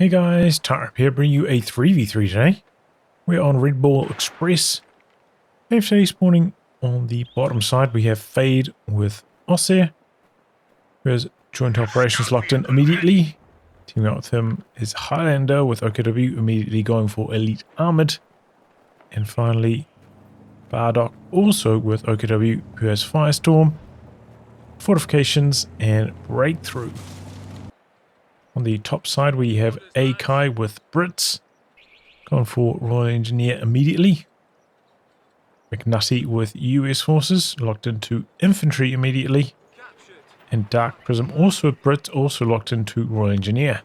Hey guys, tightrope here, bring you a 3v3 today. We're on Redball Express. AFC spawning on the bottom side. We have Fade with Ostheer, who has joint operations locked in immediately. Teaming up with him is Highlander with OKW immediately going for Elite Armored. And finally, BardoK also with OKW, who has Firestorm, Fortifications, and Breakthrough. On the top side, we have AK with Brits, going for Royal Engineer immediately. MCNUTTY with US Forces, locked into Infantry immediately. And DarkPrism also with Brits, also locked into Royal Engineer.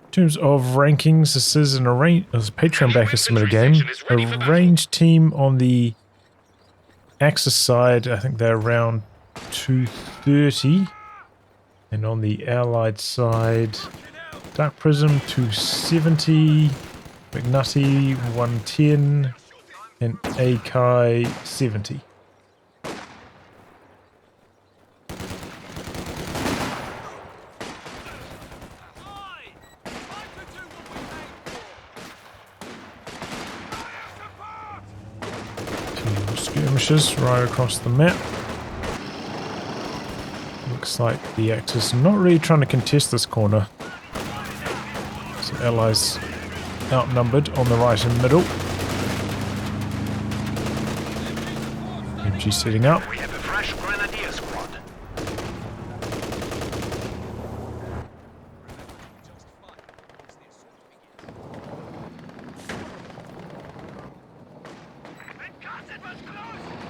In terms of rankings, this is an arranged Patreon backer submitted game. A ranged team on the Axis side, I think they're around 230. And on the Allied side, DarkPrism 270, MCNUTTY 110, and AK 70. Two skirmishes right across the map. Looks like the Axis not really trying to contest this corner. So Allies outnumbered on the right and middle. MG setting up. We have a fresh grenadier squad.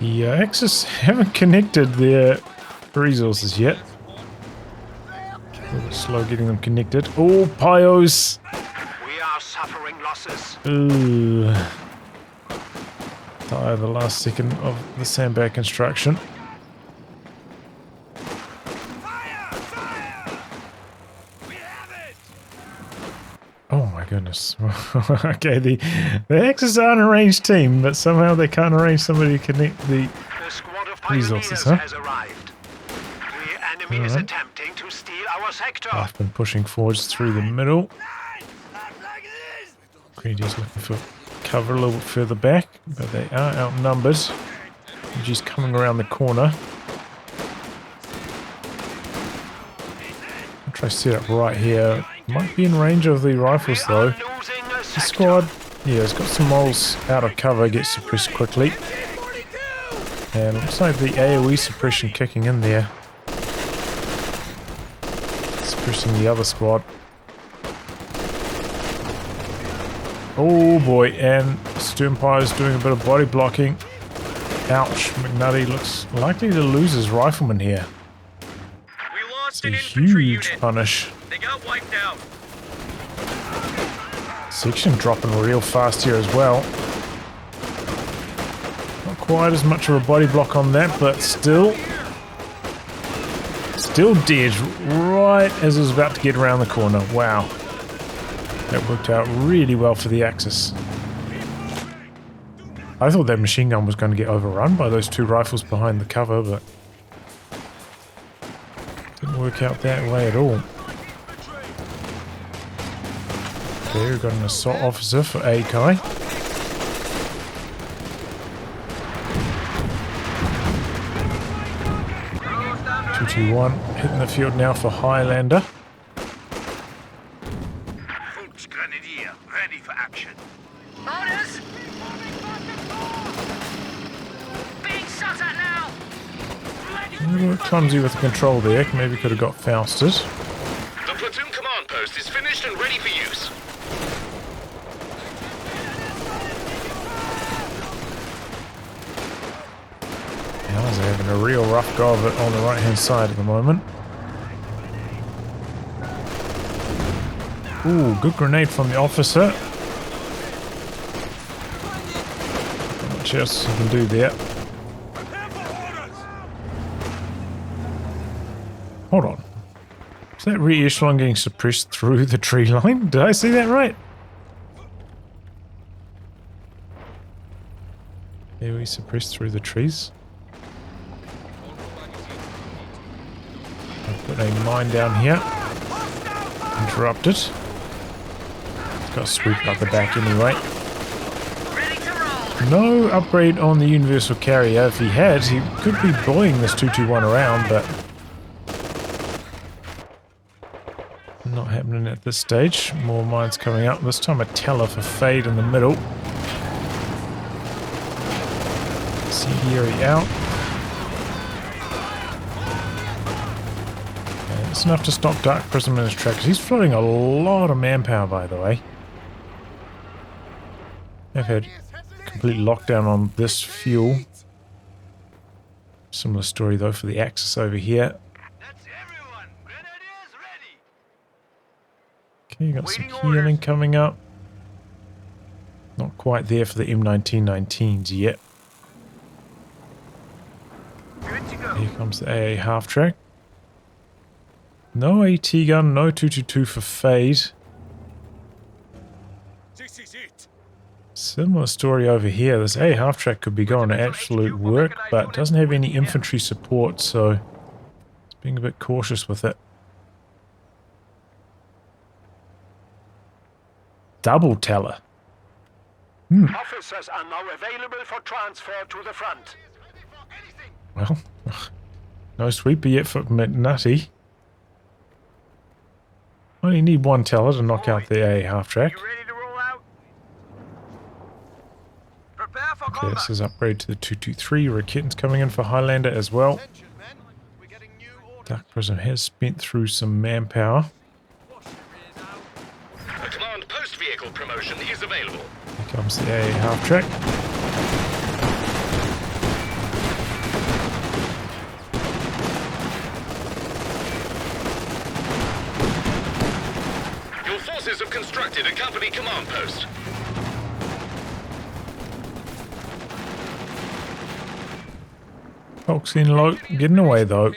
The Axis haven't connected their resources yet. A little slow getting them connected. Oh, Pyos! We are suffering losses. Ooh. Die the last second of the sandbag construction. Oh my goodness. Okay, the Axis are an arranged team, but somehow they can't arrange somebody to connect the Squad of resources, pioneers has arrived. The enemy is Alright. attempting to steal our sector. I've been pushing forwards through the middle. Grenadiers looking for cover a little bit further back, but they are outnumbered. Just coming around the corner. I'll try to set up right here. Might be in range of the rifles though. The squad, yeah, it's got some moles out of cover, gets suppressed quickly. And looks like the AoE suppression kicking in there. Suppressing the other squad. Oh boy, and Sternpire's doing a bit of body blocking. Ouch, MCNUTTY looks likely to lose his rifleman here. We lost It's a huge punish. They got wiped out. Section dropping real fast here as well. Not quite as much of a body block on that, but still dead right as it was about to get around the corner. Wow. That worked out really well for the Axis. I thought that machine gun was going to get overrun by those two rifles behind the cover, but didn't work out that way at all. Okay, we've got an assault officer for AK. Two-two-one hitting the field now for Highlander. Grenadier ready for action. Orders! Being shot at now! A little bit clumsy with the control there. Maybe could have got Fausted. The platoon command post is finished and ready for use. Allies are having a real rough go of it on the right hand side at the moment. Ooh, good grenade from the officer. Not much else you can do there. Hold on. Is that re-echelon getting suppressed through the tree line? Did I see that right? Yeah, we suppressed through the trees. I'll put a mine down here. Interrupted. got a sweep up the back anyway. Ready to roll. No upgrade on the universal carrier. If he had, he could be bullying this 221 around, but not happening at this stage. More mines coming up. This time a teller for Fade in the middle. Incendiary out. And it's enough to stop DarkPrism in his tracks. He's floating a lot of manpower, by the way. I've had complete lockdown on this fuel. Similar story though for the Axis over here. Okay, you got some healing coming up. Not quite there for the M1919s yet. Here comes the AA half track. No AT gun, no 222 for Fade. Similar story over here. This AA half track could be going to absolute work, but doesn't have any infantry support, so it's being a bit cautious with it. Double teller. Officers are now available for transfer to the front. Well, no sweeper yet for MCNUTTY. Only need one teller to knock out the A half track. You ready to roll out? Prepare for Okay, combat. this is upgrade to the 223. Raket's coming in for Highlander as well. DarkPrism has spent through some manpower. A command post vehicle promotion is available. Here comes the A half track. Your forces have constructed a company command post. Folks in low, getting away though.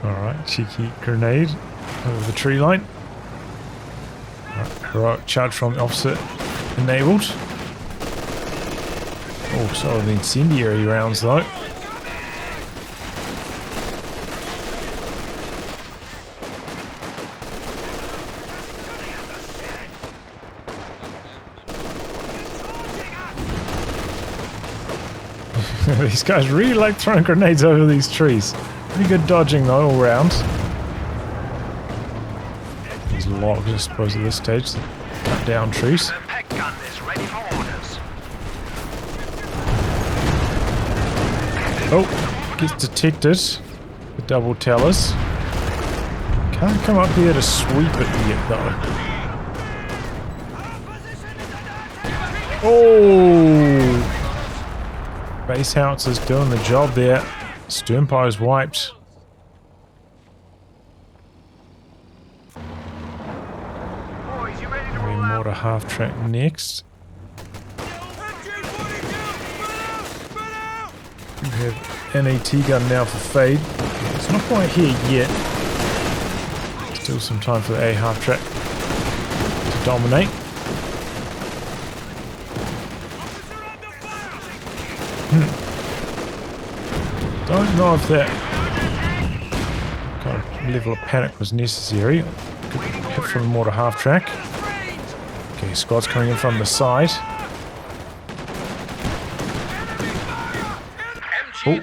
Alright, cheeky grenade over the tree line. Right, charge from the opposite enabled. Oh, so are the incendiary rounds though. These guys really like throwing grenades over these trees. Pretty good dodging though, all round. These logs, I suppose, at this stage, to cut down trees. The pack gun is ready for orders. Oh, gets detected. The double tellers. Can't come up here to sweep it yet though. Oh! Base howitzers doing the job there. Sternpire's wiped. Boys, you ready to Maybe roll more out? to half track next. We have an AT gun now for Fade. It's not quite here yet. Still some time for the A half track to dominate. Don't know if that kind of level of panic was necessary. Good hit from the mortar half track. Okay, squad's coming in from the side. Oh,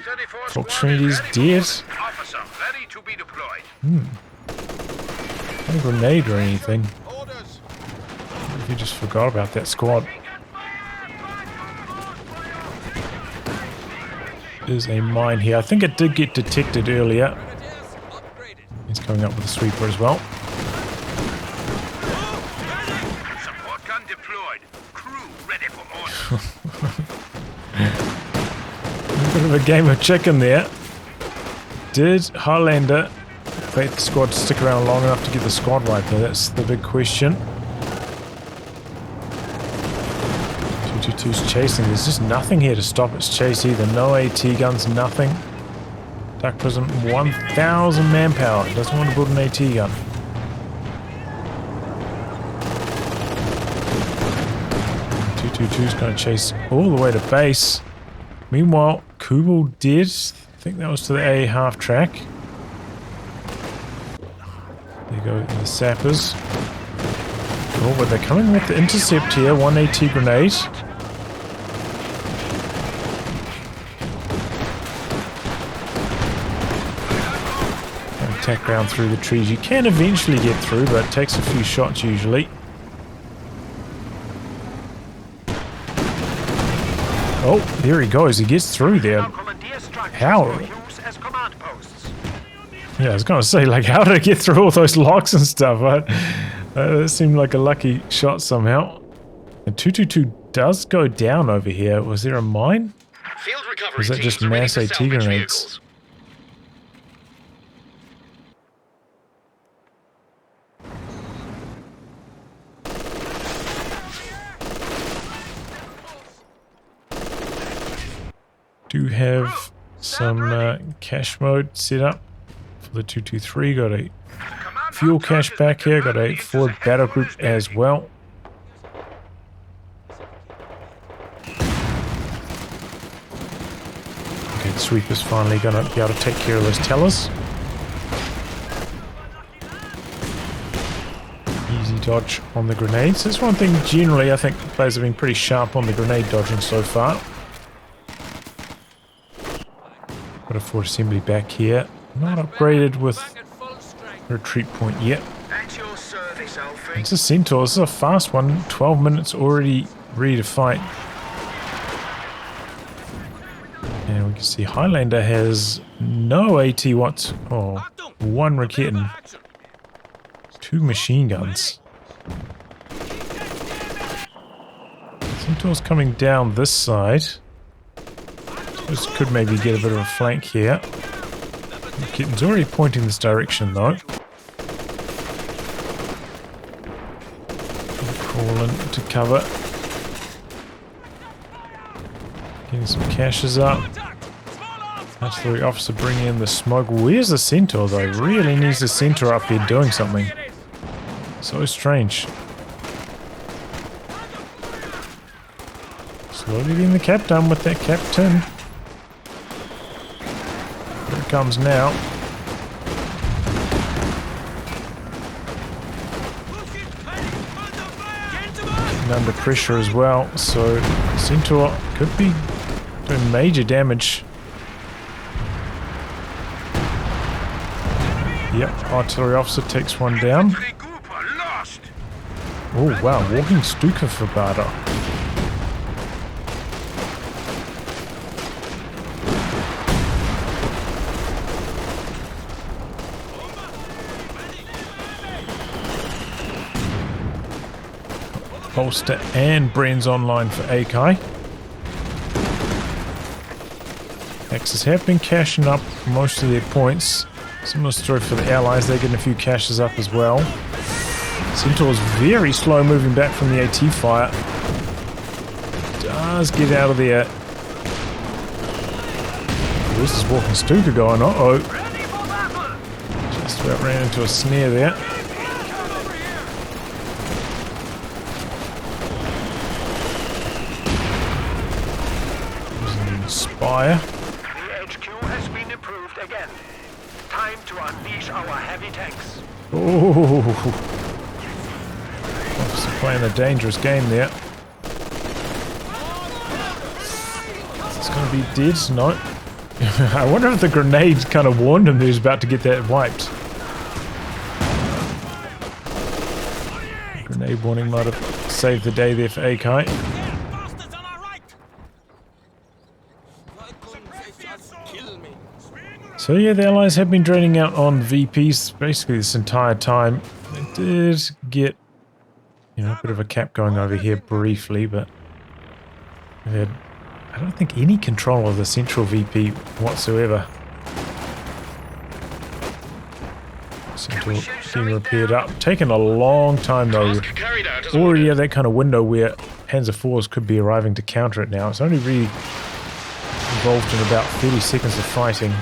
Fox Trinity's dead. Officer, ready to be deployed. No grenade or anything. You just forgot about that squad. There's a mine here. I think it did get detected earlier. He's coming up with a sweeper as well. Support gun deployed. Crew ready for orders. A bit of a game of chicken there. Did Highlander bait the squad to stick around long enough to get the squad wipe there? That's the big question. 222's chasing. There's just nothing here to stop its chase either. No AT guns, nothing. DarkPrism, 1,000 manpower. Doesn't want to build an AT gun. 222's going to chase all the way to base. Meanwhile, Kubel dead. I think that was to the A half track. There you go, the sappers. Oh, but they're coming with the intercept here. 1 AT grenade. Attack round through the trees. You can eventually get through, but it takes a few shots usually. Oh, there he goes. He gets through there. How? Yeah, I was going to say, like, how did I get through all those locks and stuff? That seemed like a lucky shot somehow. And 222 does go down over here. Was there a mine? Field recovery Or is that teams just are ready mass for AT salvage grenades? vehicles. Do have some cache mode set up for the 223. Got a fuel cache back here. Got a forward battle group as well. Okay, the sweeper's finally going to be able to take care of those tellers. Easy dodge on the grenades. That's one thing generally I think players have been pretty sharp on the grenade dodging so far. Got a forward assembly back here. Not upgraded with retreat point yet. At your service, Alfie. It's a Centaur. This is a fast one. 12 minutes already ready to fight. And we can see Highlander has no AT watts. Oh, 1 Raketen. 2 machine guns. Centaur's coming down this side. This could maybe get a bit of a flank here. Raketen's already pointing this direction though. Crawl into cover. Getting some caches up. Artillery officer bringing in the smoke. Where's the Centaur though? Really needs the Centaur up here doing something. So strange. Slowly getting the cap done with that captain. Here it comes now. Getting under pressure as well, so Centaur could be doing major damage. Yep, artillery officer takes one down. Oh wow, walking Stuka for BardoK. Holster and Bren's online for Akai. Axis have been cashing up most of their points. Similar story for the Allies, they're getting a few caches up as well. Centaur's very slow moving back from the AT fire. Does get out of there. This is walking Stuka going, uh-oh. Just about ran into a snare there. Spire. The HQ has been improved again. Time to unleash our heavy tanks. Oh, officer playing a dangerous game there. It's going to be dead. No. I wonder if the grenade kind of warned him that he was about to get that wiped. Grenade warning might have saved the day there for Akai. So yeah, the Allies have been draining out on VPs basically this entire time. They did get, you know, a bit of a cap going over here briefly, but they've had, I don't think, any control of the central VP whatsoever. Central being repaired up. Taken a long time though. Already had that kind of window where Panzer IVs could be arriving to counter it now. It's only really involved in about 30 seconds of fighting.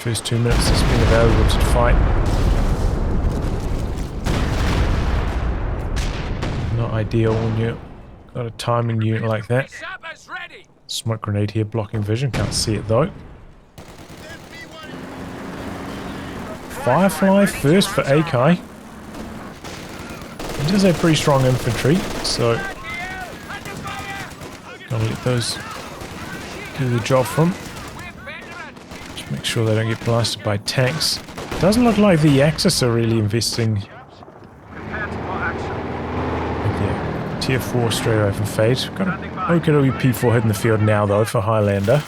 First 2 minutes it's been available to fight. Not ideal when you've got a timing unit like that. Smoke grenade here blocking vision, can't see it though. Firefly first for Akai. He does have pretty strong infantry, so gotta let those do the job for him. Just make sure they don't get blasted by tanks. Doesn't look like the Axis are really investing. Yeah, tier 4 straight away from Fade. Got an OKWP4 hitting the field now though for Highlander.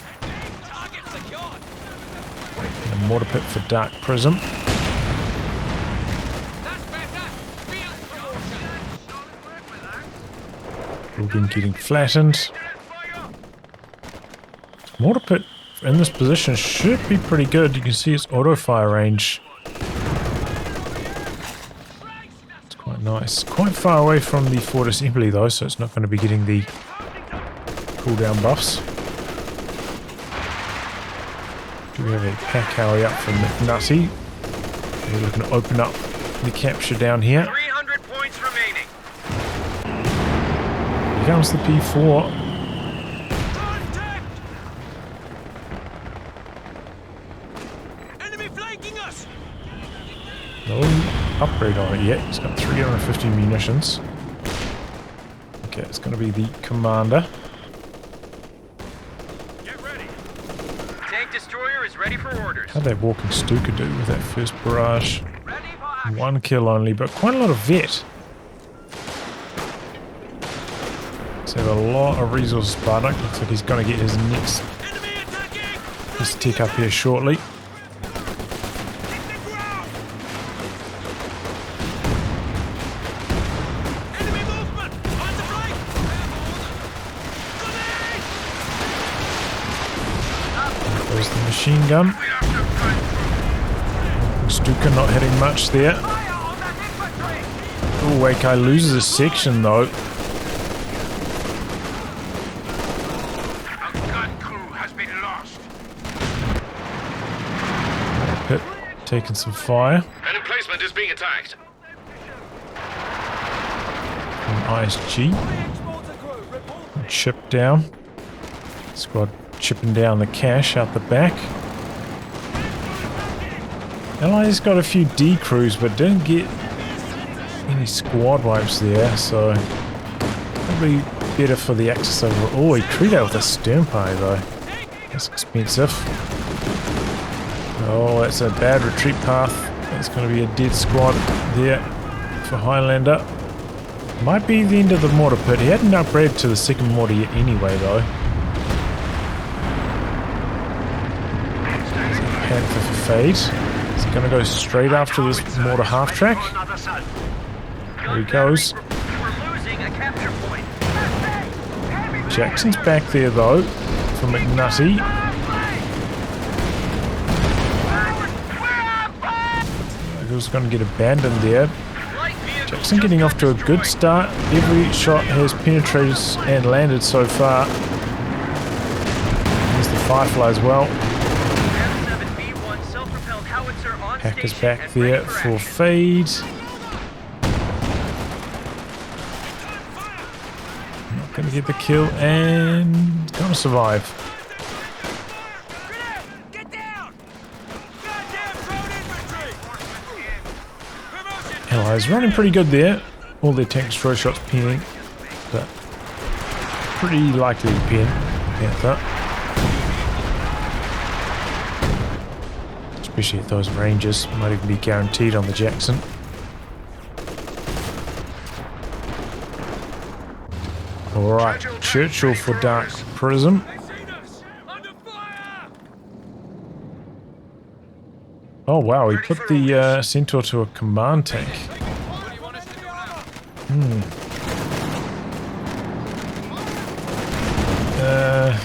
And a mortar pit for DarkPrism. Building getting flattened. Mortar pit in this position should be pretty good. You can see its auto fire range. It's quite nice. Quite far away from the Fort Assembly though, so it's not going to be getting the cooldown buffs. Do we have a pack alley up from MCNUTTY? We're looking to open up the capture down here. 300 points remaining. Here comes the P4. Enemy flanking us. No upgrade on it yet. It's got 350 munitions. Okay, it's going to be the commander. Get ready. Tank destroyer is ready for orders. How'd that walking Stuka do with that first barrage? Ready for action. 1 kill only, but quite a lot of vet. So a lot of resources. BardoK looks like he's going to get his next Enemy attacking. his tick up here shortly. Enemy movement. On the flank. There's the machine gun. Stuka not hitting much there. Fire on that infantry. Oh, Akai loses a section though. Our gun crew has been lost. Pit taking some fire An emplacement is being attacked. from ISG. Chip down. Squad chipping down the cash out the back. Allies got a few D crews but didn't get any squad wipes there, so probably better for the Axis overall. Oh, he treated that with a stern pie though. That's expensive. Oh, that's a bad retreat path. That's going to be a dead squad there for Highlander. Might be the end of the mortar pit. He hadn't upgraded to the second mortar yet anyway though. Panther for Fade. He's going to go straight after this mortar half track. There he goes. We're losing a capture point. Jackson's back there though for MCNUTTY. He was going to get abandoned there. Jackson getting off to a good start. Every shot has penetrated and landed so far. There's the Firefly as well. Hacker's back there for Fade. Not going to get the kill and going to survive. Get down. Allies running pretty good there. All their tank destroyer shots pinning, but pretty likely to pin Panther. Especially at those ranges, might even be guaranteed on the Jackson. Alright, Churchill for DarkPrism. Oh wow, he put the Centaur to a command tank. Yeah,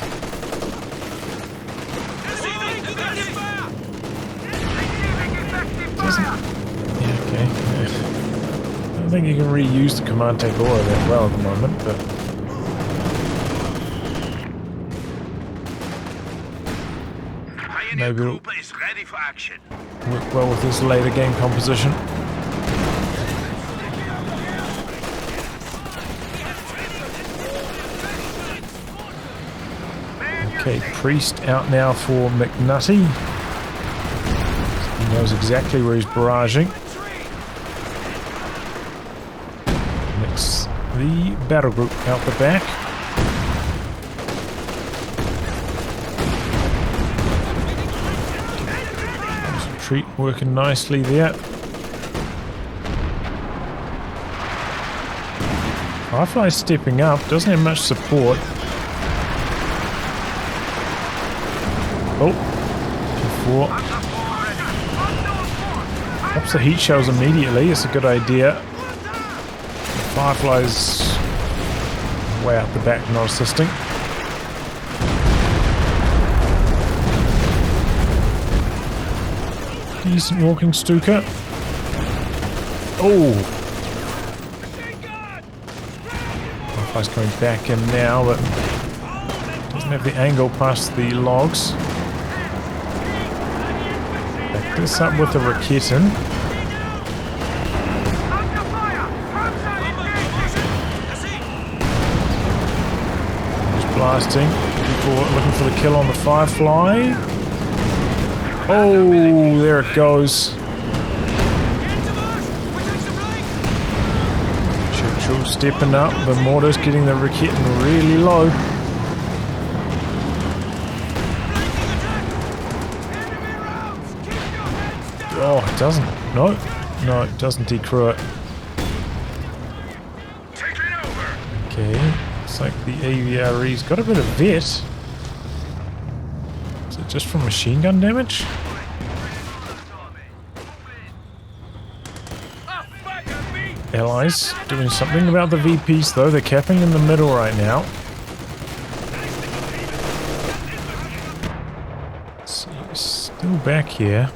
okay. I don't think you can reuse the command tank aura that well at the moment, but maybe it'll is ready for action. work well with this later game composition. Okay, Priest out now for MCNUTTY. He knows exactly where he's barraging. Next, the battle group out the back. Retreat working nicely there. Firefly's stepping up, doesn't have much support. Oh, 2-4. Pops the heat shells immediately, it's a good idea. Firefly's way out the back, not assisting. Decent walking Stuka. Oh! Firefly's coming back in now, but doesn't have the angle past the logs. Back this up with the Raketin. Just blasting. Looking for the kill on the Firefly. Oh, there it goes. Churchill stepping up. The mortar's getting the Raketin really low. Oh, it doesn't. No. No, it doesn't decrew it. Okay. Looks like the AVRE's got a bit of vet. Is it just from machine gun damage? Allies doing something about the VPs though. They're capping in the middle right now. So still back here.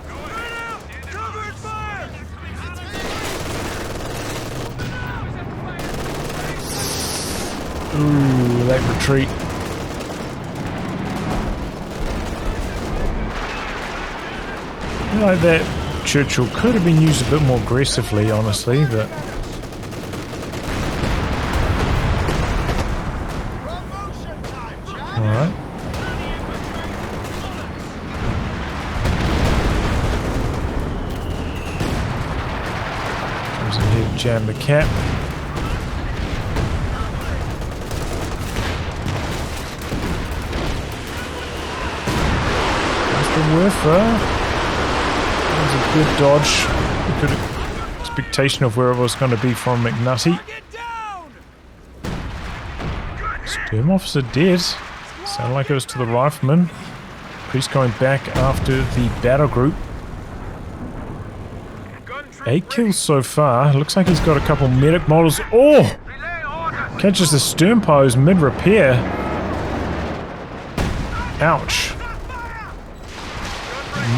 Ooh, that retreat. I feel like that Churchill could have been used a bit more aggressively, honestly, but... Alright. Comes in here to jam the cap. That was a good dodge. A good expectation of where it was going to be from MCNUTTY. Sturm officer dead. Sounded like it was to the rifleman. Priest going back after the battle group. 8 kills so far. Looks like he's got a couple medic models. Oh! Catches the Sturm pose mid-repair. Ouch.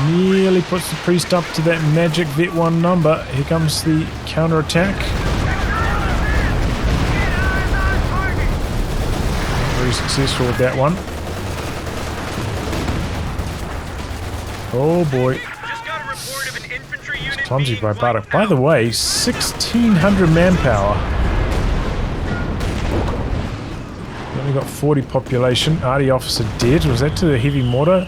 Nearly puts the priest up to that magic vet 1 number. Here comes the counter-attack. Very successful with that one. Oh boy. It's clumsy by BardoK. By the way, 1,600 manpower. Only got 40 population. Arty officer dead. Was that to the heavy mortar?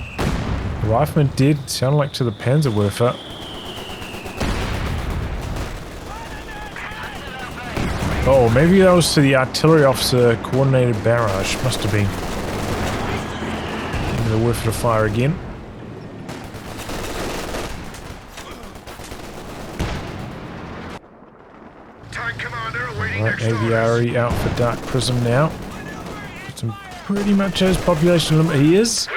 Rifleman did sound like to the Panzerwerfer. Oh, maybe that was to the artillery officer coordinated barrage. Must have been. Getting the Werfer to fire again. Right, AVRE out for DarkPrism now. Puts him pretty much as population limit. He is.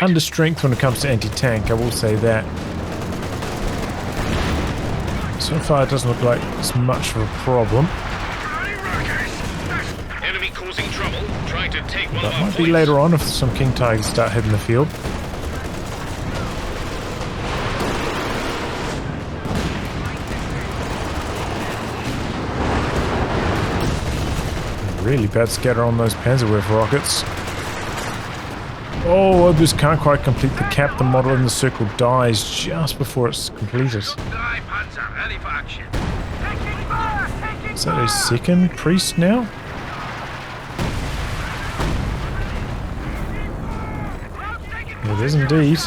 Under strength when it comes to anti-tank, I will say that. So far it doesn't look like it's much of a problem. Enemy causing trouble, trying to take one That of our might be points. later on if some King Tigers start hitting the field. Really bad scatter on those Panzerwerfer rockets. Oh, Obus can't quite complete the cap. The model in the circle dies just before it's completed. Is that a second priest now? It is indeed.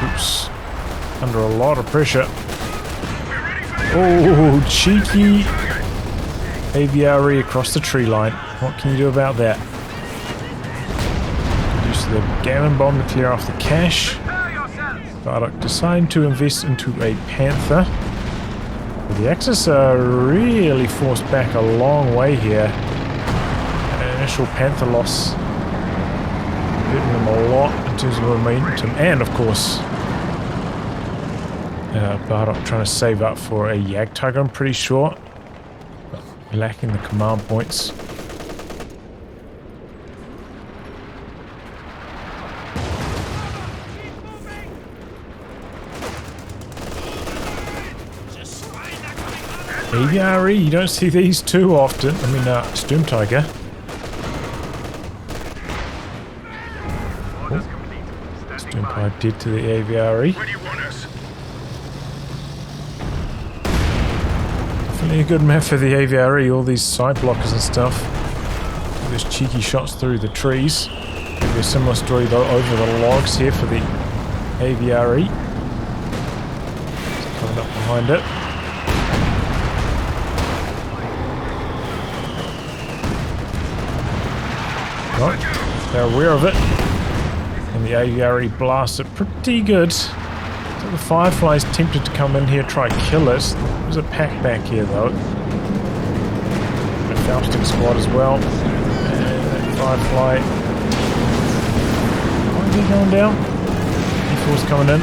Oops. Under a lot of pressure. Oh, cheeky aviary across the tree line. What can you do about that? Use the gammon bomb to clear off the cache. BardoK deciding to invest into a Panther. But the Axis are really forced back a long way here. An initial Panther loss hurting them a lot in terms of momentum, and of course BardoK trying to save up for a Jagdtiger, I'm pretty sure, but lacking the command points. AVRE, you don't see these too often. I mean, Sturmtiger. Sturmtiger did to the AVRE. Definitely a good map for the AVRE, all these side blockers and stuff. All those cheeky shots through the trees. Maybe a similar story though over the logs here for the AVRE. It's coming up behind it. Right, they're aware of it. And the AVRE blasts it pretty good. So the Firefly's tempted to come in here, try kill it. There's a pack back here though. A Faustic squad as well. And that Firefly. Why is he going down? E4's coming in.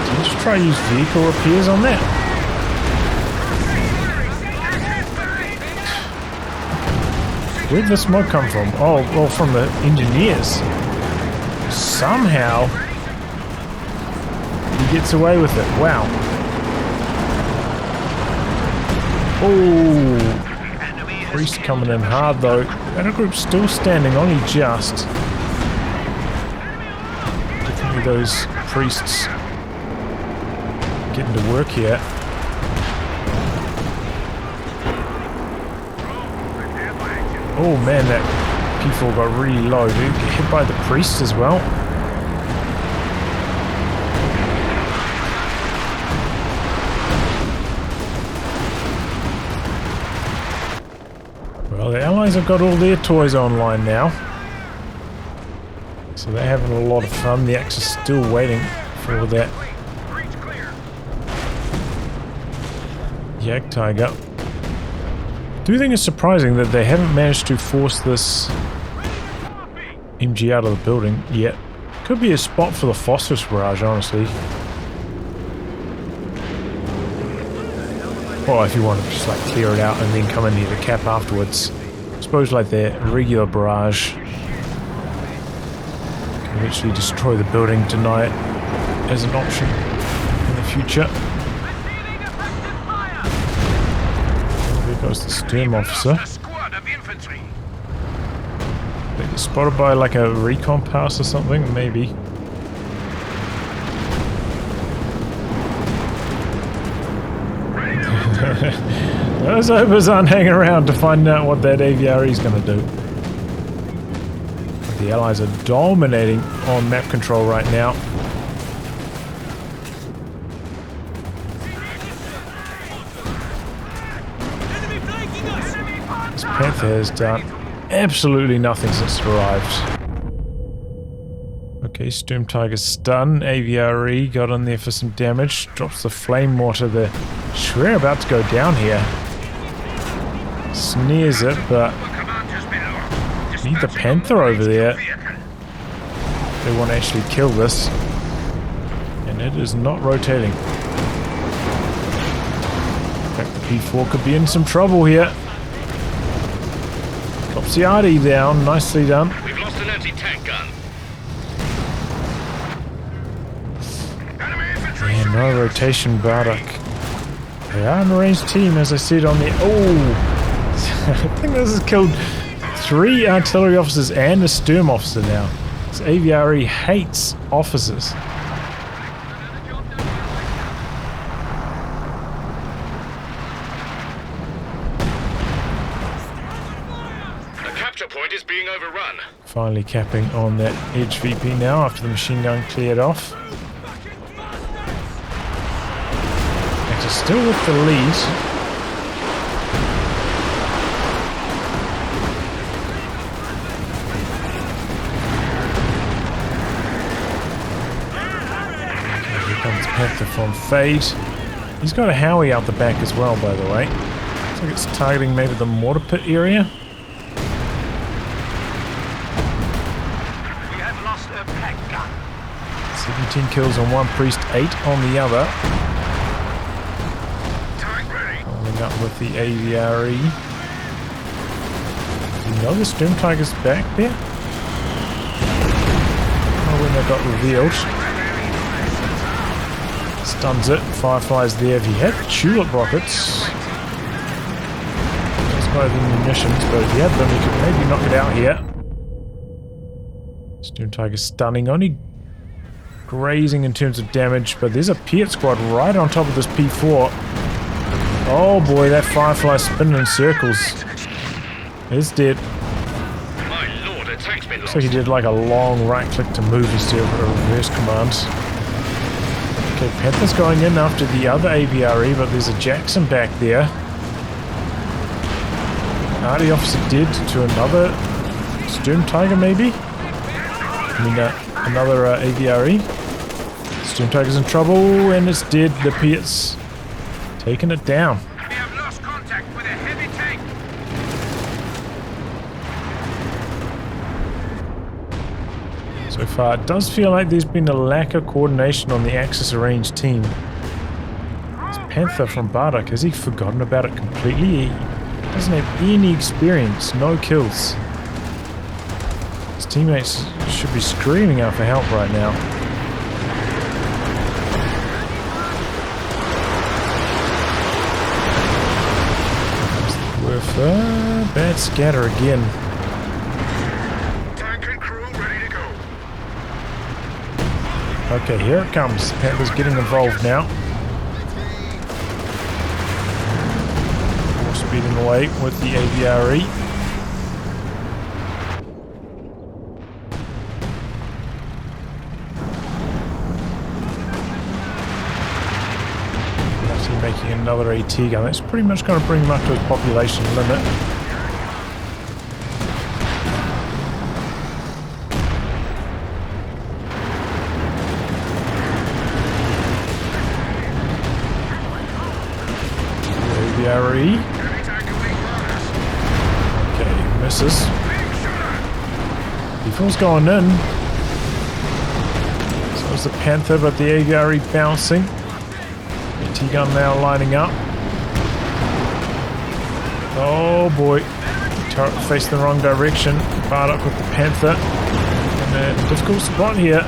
Did you just try to use vehicle repairs on that? Where'd this mod come from? Oh, well, from the engineers. Somehow, he gets away with it. Wow. Oh, Priest coming in hard though. Battle group's still standing, only just. Definitely those priests getting to work here. Oh man, that P4 got really low. Did it get hit by the priest as well? Well, the Allies have got all their toys online now. So they're having a lot of fun. The Axis is still waiting for that Jagdtiger. I do think it's surprising that they haven't managed to force this MG out of the building yet. Could be a spot for the phosphorus barrage, honestly. Or if you want to just like clear it out and then come in here to cap afterwards. I suppose like their regular barrage can eventually destroy the building, deny it as an option in the future. Goes the Sturm officer. They get spotted by like a recon pass or something, maybe. Those overs aren't hanging around to find out what that AVRE is going to do. The Allies are dominating on map control right now. Panther has done absolutely nothing since it arrived. Okay, Sturmtiger's stunned. AVRE got in there for some damage. Drops the flame mortar. The Schwer about to go down here. Snares it, but need the Panther over there. They want to actually kill this. And it is not rotating. In fact, the P4 could be in some trouble here. Drops the RD down, nicely done. We've lost an anti-tank gun. Yeah, no rotation, BardoK. They are an arranged team, as I said on the... Oh! I think this has killed 3 artillery officers and a Sturm officer now. This AVRE hates officers. The capture point is being overrun. Finally capping on that edge VP now after the machine gun cleared off. Axis still with the lead. Panther from Fade. He's got a Howie out the back as well, by the way. Looks like it's targeting maybe the mortar pit area. We have lost a pack gun. 17 kills on one priest, 8 on the other. Following up with the AVRE. You know the Storm Tiger's back there? Oh, when they got revealed. Stuns it. Firefly's there. If he had tulip rockets, he's got the munitions, but if he had them, he could maybe knock it out here. Storm Tiger stunning, only grazing in terms of damage, but there's a Piet squad right on top of this P4. Oh boy, that Firefly spinning in circles. It's dead. My lord, a tank's been Looks lost. like he did like a long right click to move instead of a reverse command. Okay, Panther's going in after the other AVRE, but there's a Jackson back there. Arty officer dead to another Storm Tiger, maybe? I mean, another AVRE. Storm Tiger's in trouble, and it's dead. The Piet's taking it down. We have lost contact with a heavy tank. So far, it does feel like there's been a lack of coordination on the Axis Arranged team. This Panther from BardoK, has he forgotten about it completely? He doesn't have any experience, no kills. His teammates should be screaming out for help right now. With bad scatter again. Tank and crew ready to go. Okay, here it comes. Panther's getting involved now. More speeding away with the AVRE. Actually making another AT gun. That's pretty much going to bring him up to his population limit. AVRE. Okay, misses. P4's going in. So is the Panther, but the AVRE bouncing. AT gun now lining up. Oh boy. Turret faced the wrong direction. BardoK with the Panther. In a difficult spot here.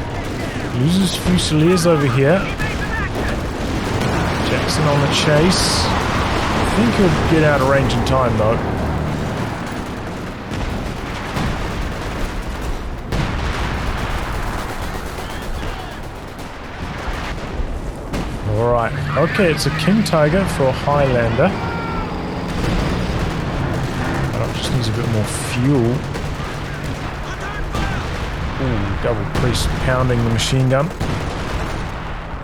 Loses Fusiliers over here. Jackson on the chase. I think he'll get out of range in time though. Alright, okay, it's a King Tiger for Highlander. BardoK just needs a bit more fuel. Ooh, double priest pounding the machine gun.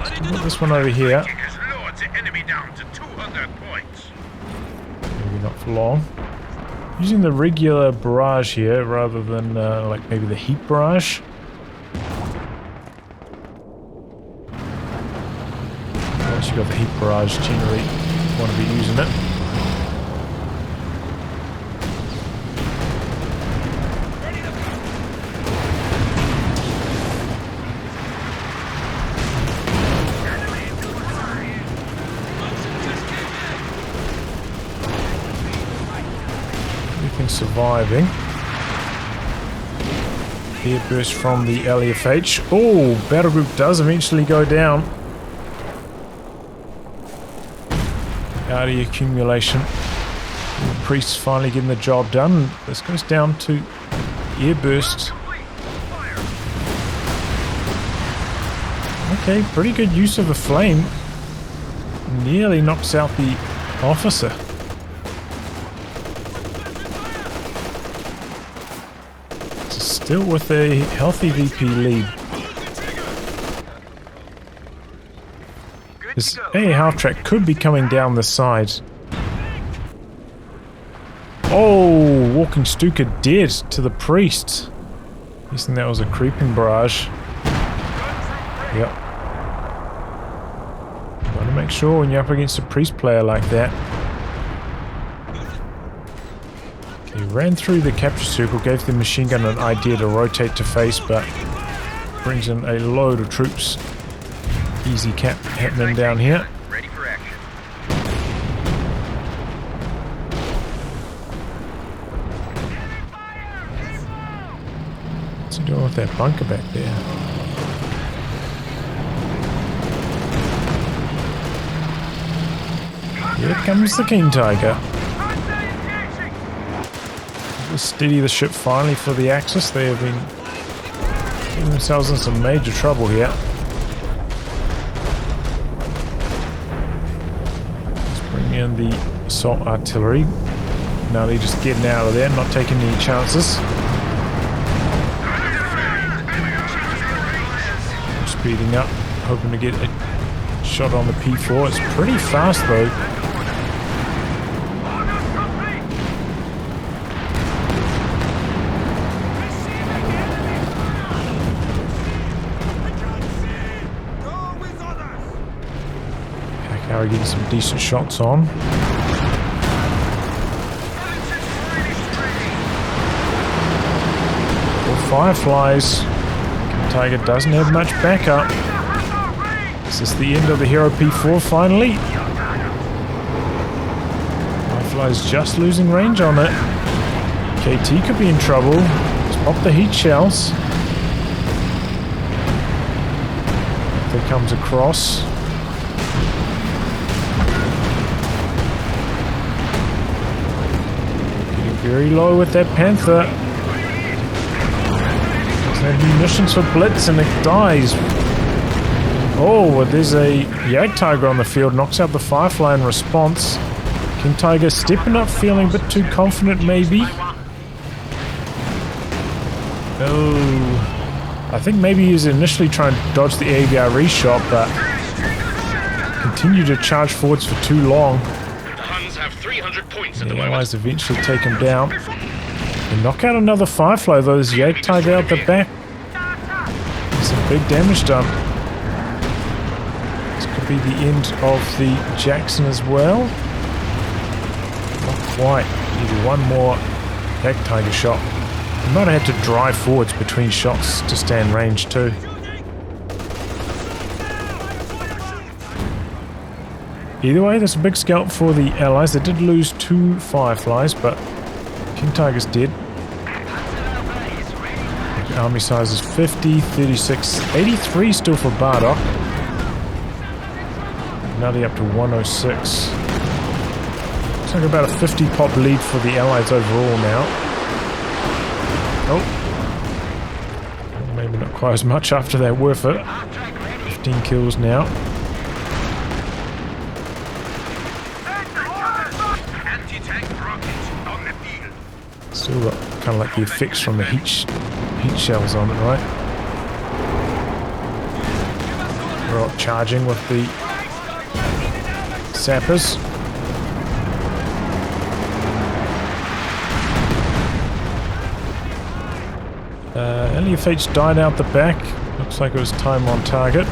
Let's put this one over here. Has lowered the enemy down to 200 points. Maybe not for long. Using the regular barrage here rather than like maybe the heat barrage. Once you got the heat barrage, generally want to be using it. Surviving. Air burst from the LFH. Oh, battle group does eventually go down. Out of accumulation. The priests finally getting the job done. This goes down to air burst. Okay, pretty good use of a flame. Nearly knocks out the officer. Still with a healthy VP lead. This A half track could be coming down the side. Oh, walking Stuka dead to the priest. Guessing that was a creeping barrage. Yep. Want to make sure when you're up against a priest player like that. He ran through the capture circle, gave the machine gun an idea to rotate to face, but brings in a load of troops. Easy cap happening down here. Ready for action. What's he doing with that bunker back there? Here comes the King Tiger. Steady the ship finally for the Axis. They have been getting themselves in some major trouble here. Let's bring in the assault artillery. Now they're just getting out of there, not taking any chances. Speeding up, hoping to get a shot on the P4. It's pretty fast though. Are getting some decent shots on. Well, Fireflies. Tiger doesn't have much backup. Is this the end of the Hero P4 finally? Fireflies just losing range on it. KT could be in trouble. Let's pop the heat shells. If it comes across. Very low with that Panther. Doesn't have munitions for Blitz and it dies. Oh, well, there's a Yag Tiger on the field. Knocks out the Firefly in response. King Tiger stepping up, feeling a bit too confident maybe. Oh. I think maybe he was initially trying to dodge the AVRE shot, but continued to charge forwards for too long. Have 300 points at The the Allies moment. eventually take him down. They knock out another Firefly though. There's Yag Tiger out the back. Some big damage done. This could be the end of the Jackson as well. Not quite. Needed one more Yag Tiger shot. You might have had to drive forwards between shots to stay in range too. Either way, there's a big scalp for the Allies. They did lose 2 Fireflies, but King Tiger's dead. The army size is 50, 36, 83 still for BardoK. Nutty up to 106. Looks like about a 50 pop lead for the Allies overall now. Oh. Maybe not quite as much after that worth it. 15 kills now. Still got kind of like the effects from the heat shells on it, right? We're all charging with the sappers. LEFH died out the back. Looks like it was time on target.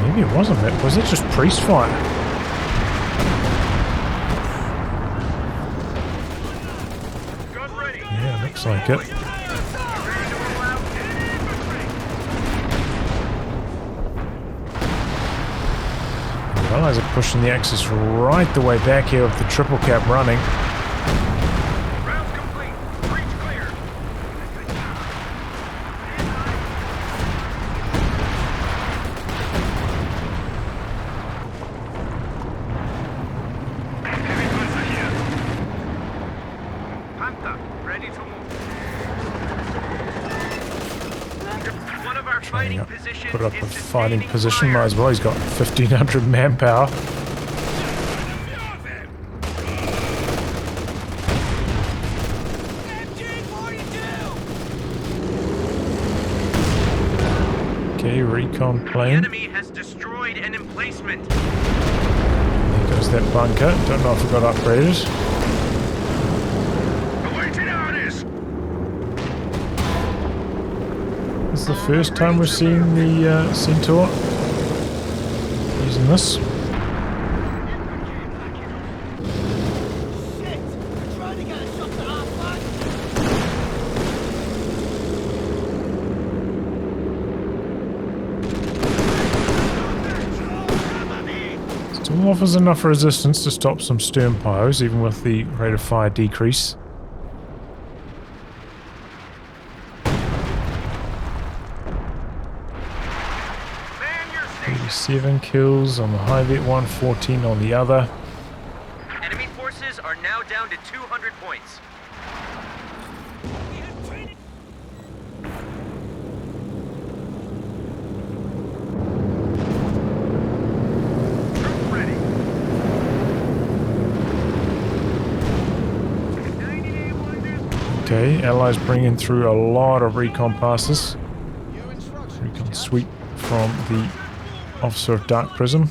Maybe it wasn't it. Was it just priest fire? Yeah, looks like it. The Allies are pushing the Axis right the way back here with the triple cap running. Put up a fighting position, might as well. He's got 1,500 manpower. Okay, recon The plane. enemy has destroyed an emplacement. There goes that bunker. Don't know if it got upgraded. Awaiting orders. This is the first time we're seeing the Centaur using this. Still offers enough resistance to stop some stern pyros, even with the rate of fire decrease. Man your station. 37 kills on the high vet one, 14 on the other. Enemy forces are now down to 200 points. Troop ready. 90-day wonders. Okay, allies bringing through a lot of recon passes. Recon sweep from the officer of DarkPrism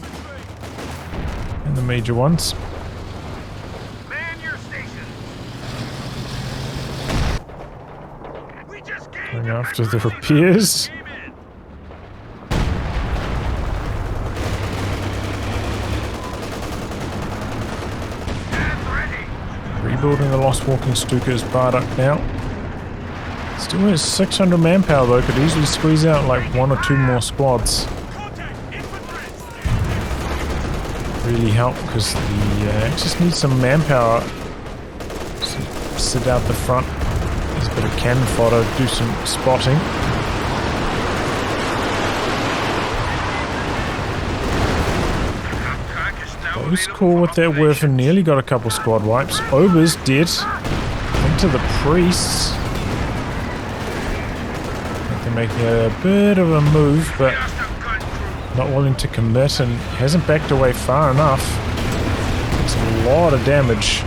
and the major ones. Man your station. We just gained Going after the repairs. Aim in. Stand ready. Rebuilding the Lost Walking Stuka is BardoK now. Still has 600 manpower though, could easily squeeze out like 1 or 2 more squads. Really help because the Axis needs some manpower. So sit out the front. There's a bit of cannon fodder, do some spotting. Those cool with that whiff and nearly got a couple squad wipes. Ober's dead. Into the priests. They're making a bit of a move, but not willing to commit and hasn't backed away far enough. It's a lot of damage.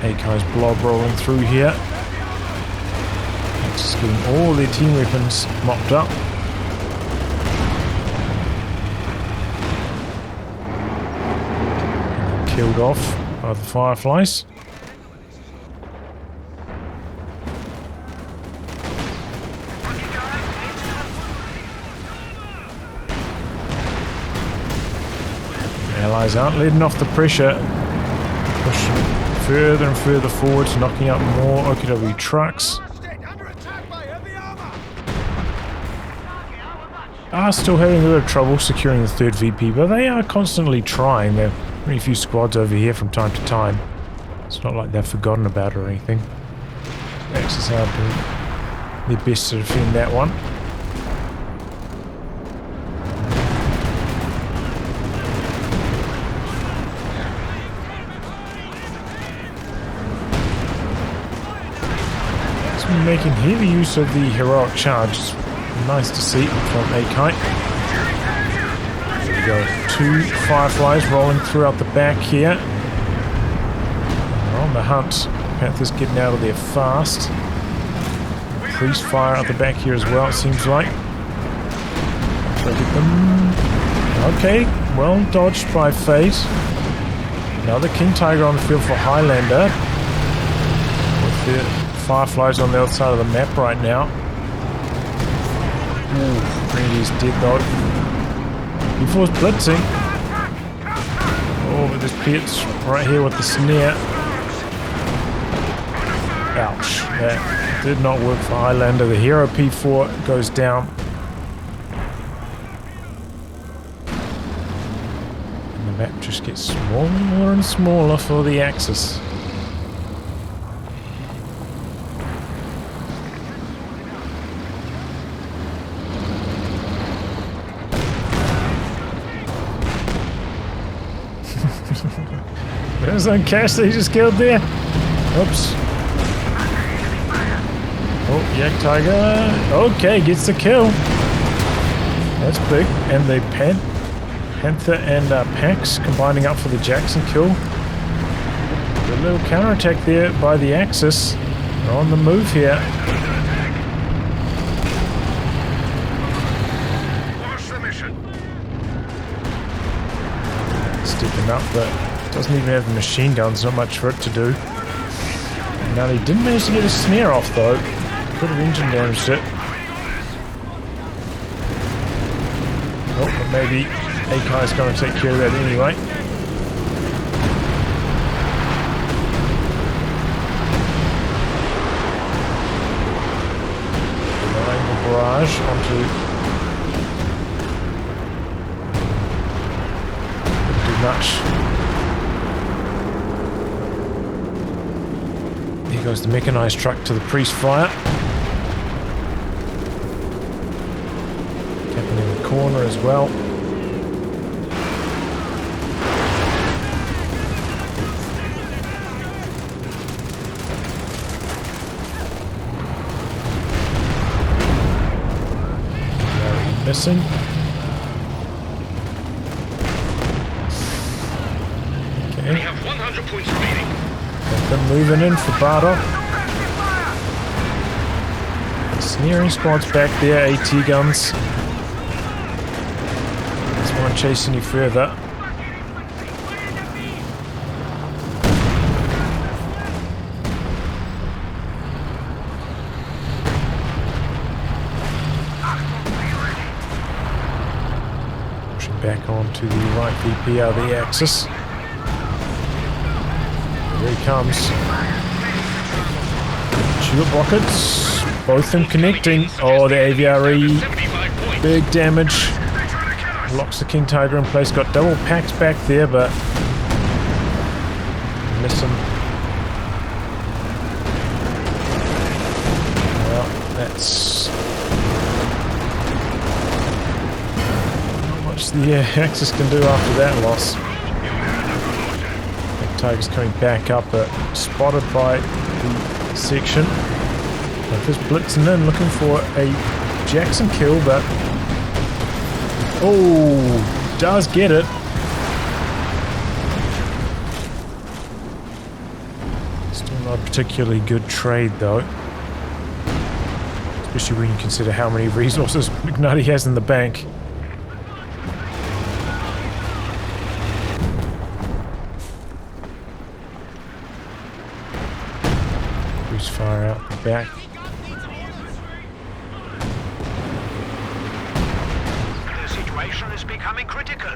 Akai's blob rolling through here. Just getting all their team weapons mopped up. And killed off by the Fireflies. Allies aren't letting off the pressure. Pushing further and further forwards, knocking out more OKW trucks. Are still having a bit of trouble securing the third VP, but they are constantly trying. There are very few squads over here from time to time. It's not like they've forgotten about it or anything. Axis are doing their best to defend that one. Making heavy use of the heroic charge. It's nice to see from Akai. There we go. 2 Fireflies rolling throughout the back here. They're on the hunt. Panthers getting out of there fast. Priest fire out the back here as well, it seems like. Try to get them. Okay, well dodged by Fate. Another King Tiger on the field for Highlander. With the Fireflies on the other side of the map right now. Ooh, Randy's dead though. Before's blitzing. Oh, but there's Pits right here with the snare. Ouch. That did not work for Highlander. The hero P4 goes down. And the map just gets smaller and smaller for the Axis. There's some cash they just killed there. Oops. Oh, Yak Tiger. Okay, gets the kill. That's big. And the Panther and Pax combining up for the Jackson kill. A little counterattack there by the Axis. They're on the move here. stepping up, but it doesn't even have the machine guns, not much for it to do. Now he didn't manage to get a snare off though. Could have engine damaged it. Oh, but maybe Akai's going to take care of that anyway. Allowing the barrage onto... Didn't do much. Here goes the mechanized truck to the priest fire. Capping in the corner as well. Missing. Okay. We have 100 points remaining. Them moving in for BardoK. Snaring squad's back there, AT guns. There's one chasing you further. Pushing back onto the right VP out of the axis. Here he comes. Shield rockets. Both of them connecting. Oh, the AVRE. Big damage. Locks the King Tiger in place. Got double packs back there, but miss him. Well, that's not much the Axis can do after that loss. Tiger's coming back up, but spotted by the section. Just blitzing in, looking for a Jackson kill, but oh, does get it. Still not a particularly good trade, though. Especially when you consider how many resources MCNUTTY has in the bank. Far out the back. The situation is becoming critical.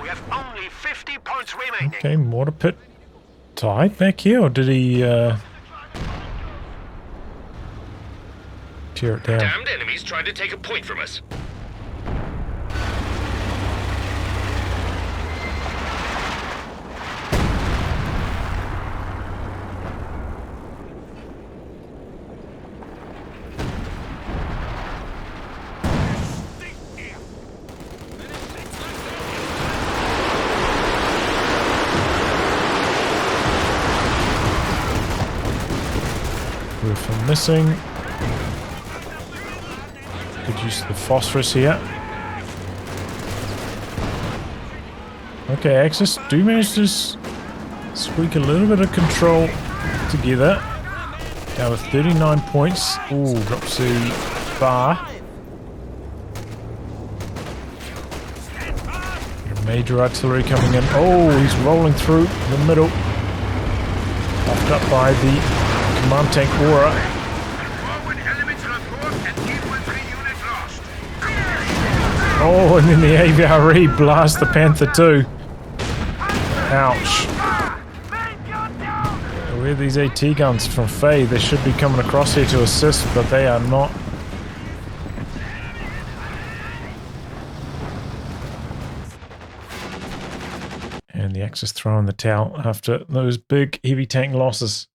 We have only 50 points remaining. Okay, mortar pit tied back here, or did he tear it down? Damned enemies tried to take a point from us. Roof missing. Good use of the phosphorus here. Okay, Axis do manage to squeak a little bit of control together. Down with 39 points. Ooh, drops the bar. Major artillery coming in. Oh, he's rolling through the middle. Buffed up by the command tank aura. Oh, and then the AVRE blast the Panther too. Ouch. Where are these AT guns from Faye? They should be coming across here to assist, but they are not. And the Axis throwing the towel after those big heavy tank losses.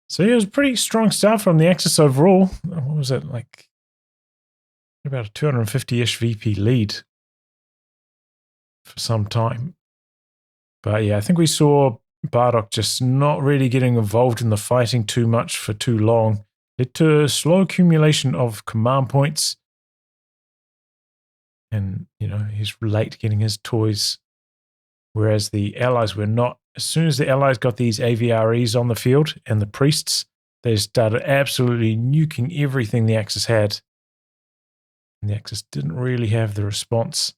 So yeah, it was pretty strong stuff from the Axis overall. What was it, like about a 250-ish VP lead for some time. But yeah, I think we saw BardoK just not really getting involved in the fighting too much for too long. Led to a slow accumulation of command points. And, you know, he's late getting his toys. Whereas the Allies were not. As soon as the Allies got these AVREs on the field and the priests, they started absolutely nuking everything the Axis had. And the Axis didn't really have the response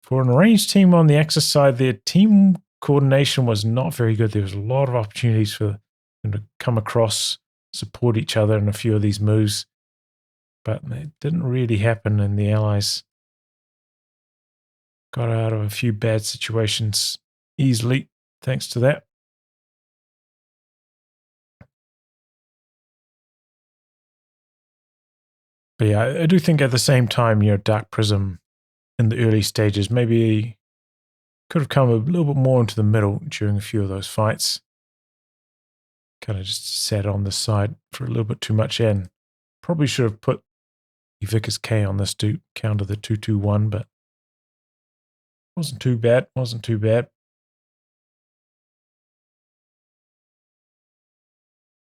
For an arranged team on the Axis side, their team coordination was not very good. There was a lot of opportunities for them to come across, support each other in a few of these moves, but it didn't really happen, and the Allies got out of a few bad situations easily thanks to that. But yeah, I do think at the same time, DarkPrism in the early stages maybe could have come a little bit more into the middle during a few of those fights. Kind of just sat on the side for a little bit too much in. Probably should have put the Vickers K on this to counter the 221, but wasn't too bad. Wasn't too bad.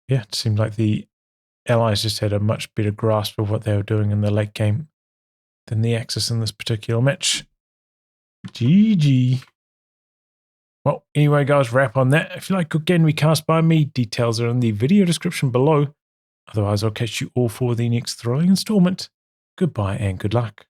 Yeah, it seemed like the Allies just had a much better grasp of what they were doing in the late game than the Axis in this particular match. GG. Well, anyway, guys, wrap on that. If you like good game recast by me, details are in the video description below. Otherwise, I'll catch you all for the next thrilling installment. Goodbye and good luck.